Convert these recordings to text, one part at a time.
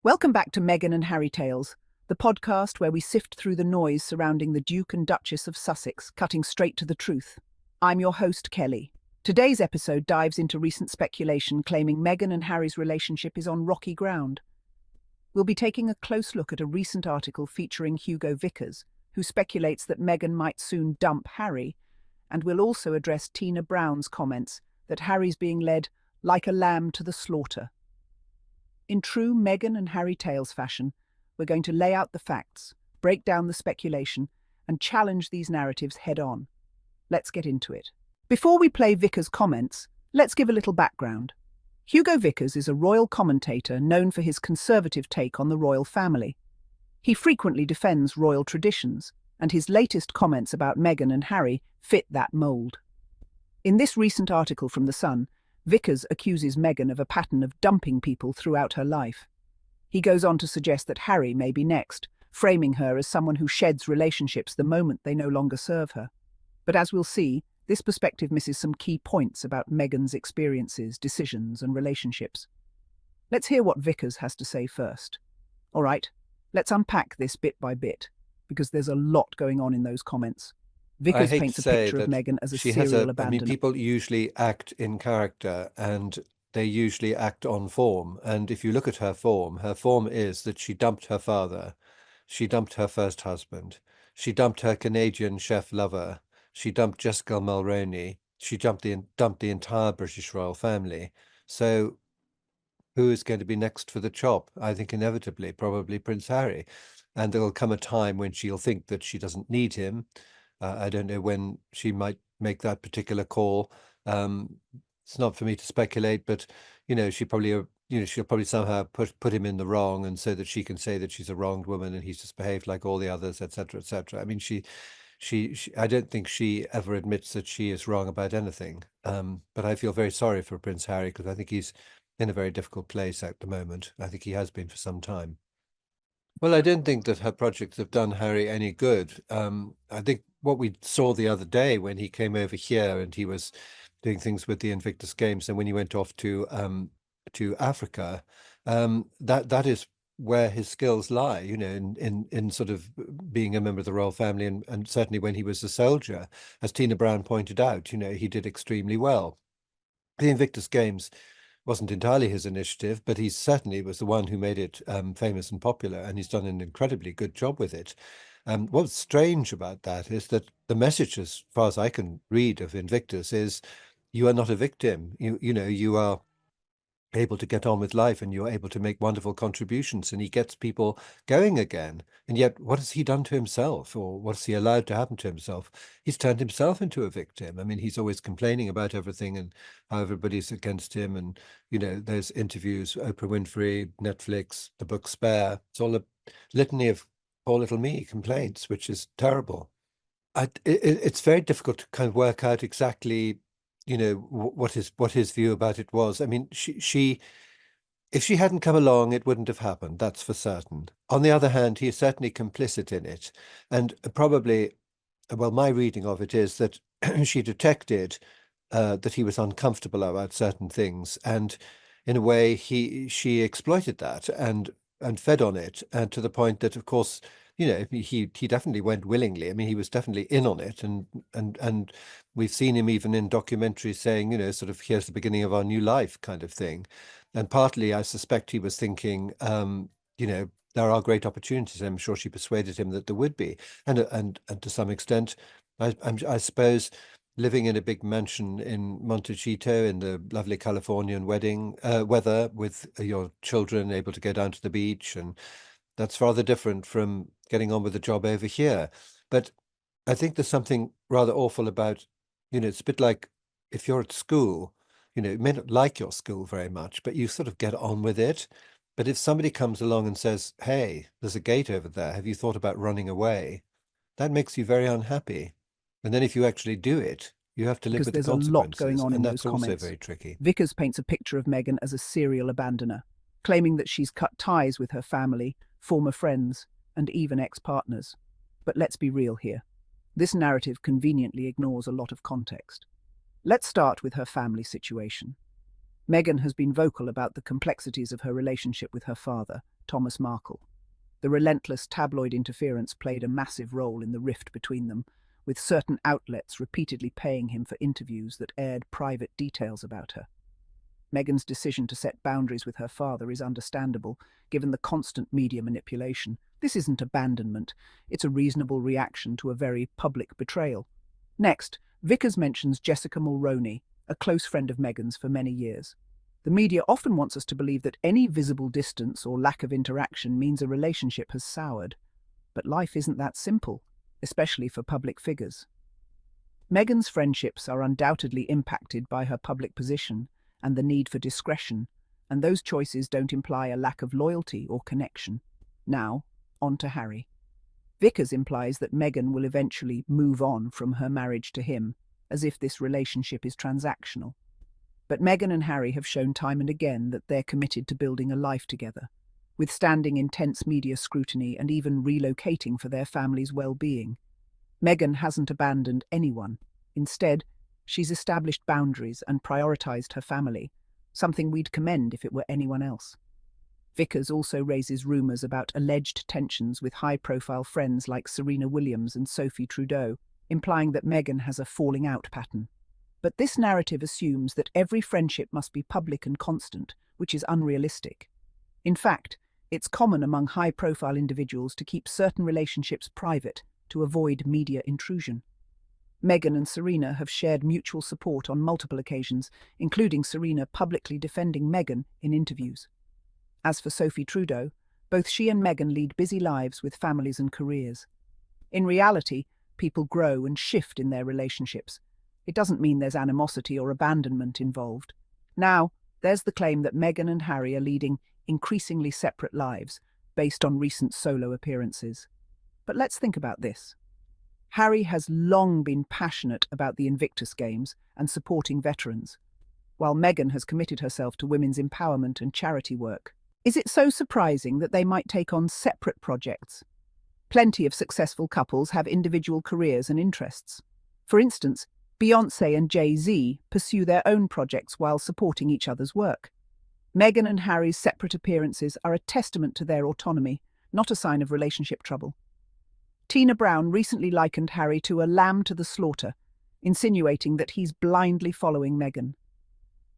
Welcome back to Meghan and Harry Tales, the podcast where we sift through the noise surrounding the Duke and Duchess of Sussex, cutting straight to the truth. I'm your host, Kelly. Today's episode dives into recent speculation claiming Meghan and Harry's relationship is on rocky ground. We'll be taking a close look at a recent article featuring Hugo Vickers, who speculates that Meghan might soon dump Harry, and we'll also address Tina Brown's comments that Harry's being led like a lamb to the slaughter. In true Meghan and Harry Tales fashion, we're going to lay out the facts, break down the speculation, and challenge these narratives head-on. Let's get into it. Before we play Vickers' comments, let's give a little background. Hugo Vickers is a royal commentator known for his conservative take on the royal family. He frequently defends royal traditions, and his latest comments about Meghan and Harry fit that mould. In this recent article from The Sun, Vickers accuses Meghan of a pattern of dumping people throughout her life. He goes on to suggest that Harry may be next, framing her as someone who sheds relationships the moment they no longer serve her. But as we'll see, this perspective misses some key points about Meghan's experiences, decisions, and relationships. Let's hear what Vickers has to say first. All right, let's unpack this bit by bit, because there's a lot going on in those comments. I Vickers hate paints to a say picture of that Meghan as a she has serial I mean, abandoner. people usually act in character and they usually act on form. And if you look at her form is that she dumped her father, she dumped her first husband, she dumped her Canadian chef lover, she dumped Jessica Mulroney, she dumped the entire British royal family. So who is going to be next for the chop? I think inevitably, probably Prince Harry. And there'll come a time when she'll think that she doesn't need him. I don't know when she might make that particular call. It's not for me to speculate, but she probably, she'll probably somehow put him in the wrong, and so that she can say that she's a wronged woman and he's just behaved like all the others, etc., etc. I mean, I don't think she ever admits that she is wrong about anything. But I feel very sorry for Prince Harry because I think he's in a very difficult place at the moment. I think he has been for some time. Well, I don't think that her projects have done Harry any good. I think what we saw the other day when he came over here and he was doing things with the Invictus Games, and when he went off to Africa, that is where his skills lie. In sort of being a member of the royal family, and certainly when he was a soldier, as Tina Brown pointed out, he did extremely well. The Invictus Games wasn't entirely his initiative, but he certainly was the one who made it famous and popular, and he's done an incredibly good job with it. What's strange about that is that the message, as far as I can read of Invictus, is you are not a victim. You are able to get on with life and you're able to make wonderful contributions, and he gets people going again. And yet, what has he done to himself, or what's he allowed to happen to himself? He's turned himself into a victim. I mean, he's always complaining about everything and how everybody's against him. And, there's interviews, Oprah Winfrey, Netflix, the book Spare. It's all a litany of poor little me complaints, which is terrible. It's very difficult to kind of work out exactly what his view about it was. I mean, she if she hadn't come along, it wouldn't have happened. That's for certain. On the other hand, he is certainly complicit in it, and probably, well, my reading of it is that she detected that he was uncomfortable about certain things, and in a way, she exploited that and fed on it, and to the point that, of course, he definitely went willingly. I mean, he was definitely in on it, and we've seen him even in documentaries saying, sort of, here's the beginning of our new life kind of thing. And partly, I suspect he was thinking, there are great opportunities. I'm sure she persuaded him that there would be, and to some extent, I suppose living in a big mansion in Montecito in the lovely Californian weather with your children able to go down to the beach, and that's rather different from getting on with the job over here. But I think there's something rather awful about, it's a bit like if you're at school, you may not like your school very much, but you sort of get on with it. But if somebody comes along and says, hey, there's a gate over there, have you thought about running away? That makes you very unhappy. And then if you actually do it, you have to live Because with the there's a lot going consequences. on in And those that's also comments. very tricky. Vickers paints a picture of Meghan as a serial abandoner, claiming that she's cut ties with her family, former friends, and even ex-partners. But let's be real here. This narrative conveniently ignores a lot of context. Let's start with her family situation. Meghan has been vocal about the complexities of her relationship with her father, Thomas Markle. The relentless tabloid interference played a massive role in the rift between them, with certain outlets repeatedly paying him for interviews that aired private details about her. Meghan's decision to set boundaries with her father is understandable, given the constant media manipulation. This isn't abandonment, it's a reasonable reaction to a very public betrayal. Next, Vickers mentions Jessica Mulroney, a close friend of Meghan's for many years. The media often wants us to believe that any visible distance or lack of interaction means a relationship has soured. But life isn't that simple, especially for public figures. Meghan's friendships are undoubtedly impacted by her public position and the need for discretion, and those choices don't imply a lack of loyalty or connection. Now, on to Harry. Vickers implies that Meghan will eventually move on from her marriage to him, as if this relationship is transactional. But Meghan and Harry have shown time and again that they're committed to building a life together, withstanding intense media scrutiny and even relocating for their family's well-being. Meghan hasn't abandoned anyone. Instead, she's established boundaries and prioritized her family, something we'd commend if it were anyone else. Vickers also raises rumours about alleged tensions with high-profile friends like Serena Williams and Sophie Trudeau, implying that Meghan has a falling-out pattern. But this narrative assumes that every friendship must be public and constant, which is unrealistic. In fact, it's common among high-profile individuals to keep certain relationships private to avoid media intrusion. Meghan and Serena have shared mutual support on multiple occasions, including Serena publicly defending Meghan in interviews. As for Sophie Trudeau, both she and Meghan lead busy lives with families and careers. In reality, people grow and shift in their relationships. It doesn't mean there's animosity or abandonment involved. Now, there's the claim that Meghan and Harry are leading increasingly separate lives, based on recent solo appearances. But let's think about this. Harry has long been passionate about the Invictus Games and supporting veterans, while Meghan has committed herself to women's empowerment and charity work. Is it so surprising that they might take on separate projects? Plenty of successful couples have individual careers and interests. For instance, Beyoncé and Jay-Z pursue their own projects while supporting each other's work. Meghan and Harry's separate appearances are a testament to their autonomy, not a sign of relationship trouble. Tina Brown recently likened Harry to a lamb to the slaughter, insinuating that he's blindly following Meghan.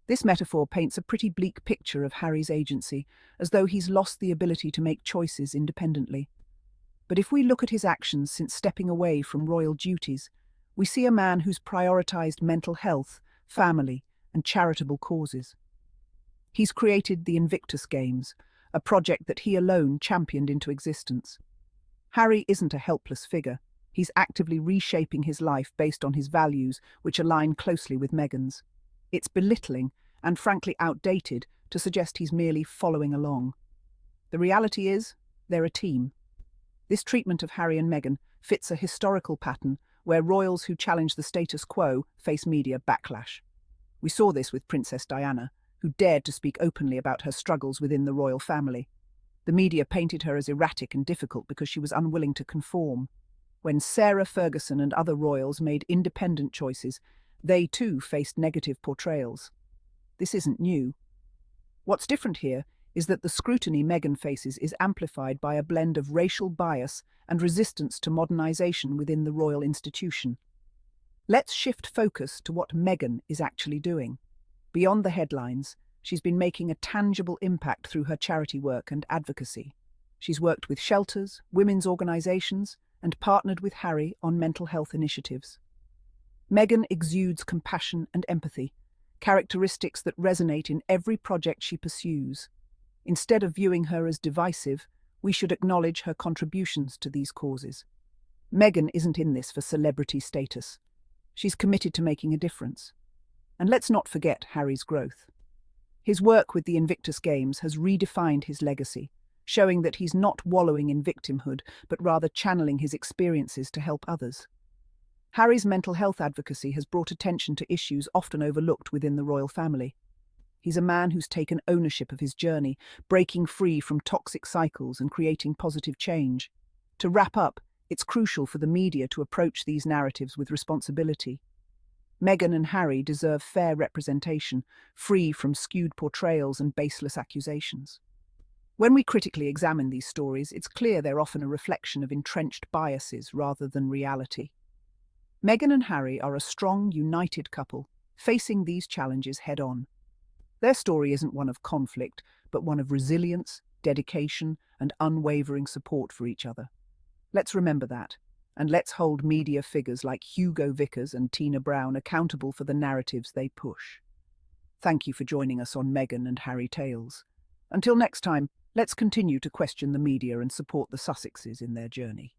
This metaphor paints a pretty bleak picture of Harry's agency, as though he's lost the ability to make choices independently. But if we look at his actions since stepping away from royal duties, we see a man who's prioritized mental health, family, and charitable causes. He's created the Invictus Games, a project that he alone championed into existence. Harry isn't a helpless figure. He's actively reshaping his life based on his values, which align closely with Meghan's. It's belittling and frankly outdated to suggest he's merely following along. The reality is, they're a team. This treatment of Harry and Meghan fits a historical pattern where royals who challenge the status quo face media backlash. We saw this with Princess Diana, who dared to speak openly about her struggles within the royal family. The media painted her as erratic and difficult because she was unwilling to conform. When Sarah Ferguson and other royals made independent choices, they too faced negative portrayals. This isn't new. What's different here is that the scrutiny Meghan faces is amplified by a blend of racial bias and resistance to modernization within the royal institution. Let's shift focus to what Meghan is actually doing. Beyond the headlines, she's been making a tangible impact through her charity work and advocacy. She's worked with shelters, women's organizations, and partnered with Harry on mental health initiatives. Meghan exudes compassion and empathy, characteristics that resonate in every project she pursues. Instead of viewing her as divisive, we should acknowledge her contributions to these causes. Meghan isn't in this for celebrity status. She's committed to making a difference. And let's not forget Harry's growth. His work with the Invictus Games has redefined his legacy, showing that he's not wallowing in victimhood, but rather channeling his experiences to help others. Harry's mental health advocacy has brought attention to issues often overlooked within the royal family. He's a man who's taken ownership of his journey, breaking free from toxic cycles and creating positive change. To wrap up, it's crucial for the media to approach these narratives with responsibility. Meghan and Harry deserve fair representation, free from skewed portrayals and baseless accusations. When we critically examine these stories, it's clear they're often a reflection of entrenched biases rather than reality. Meghan and Harry are a strong, united couple, facing these challenges head-on. Their story isn't one of conflict, but one of resilience, dedication, and unwavering support for each other. Let's remember that, and let's hold media figures like Hugo Vickers and Tina Brown accountable for the narratives they push. Thank you for joining us on Meghan and Harry Tales. Until next time, let's continue to question the media and support the Sussexes in their journey.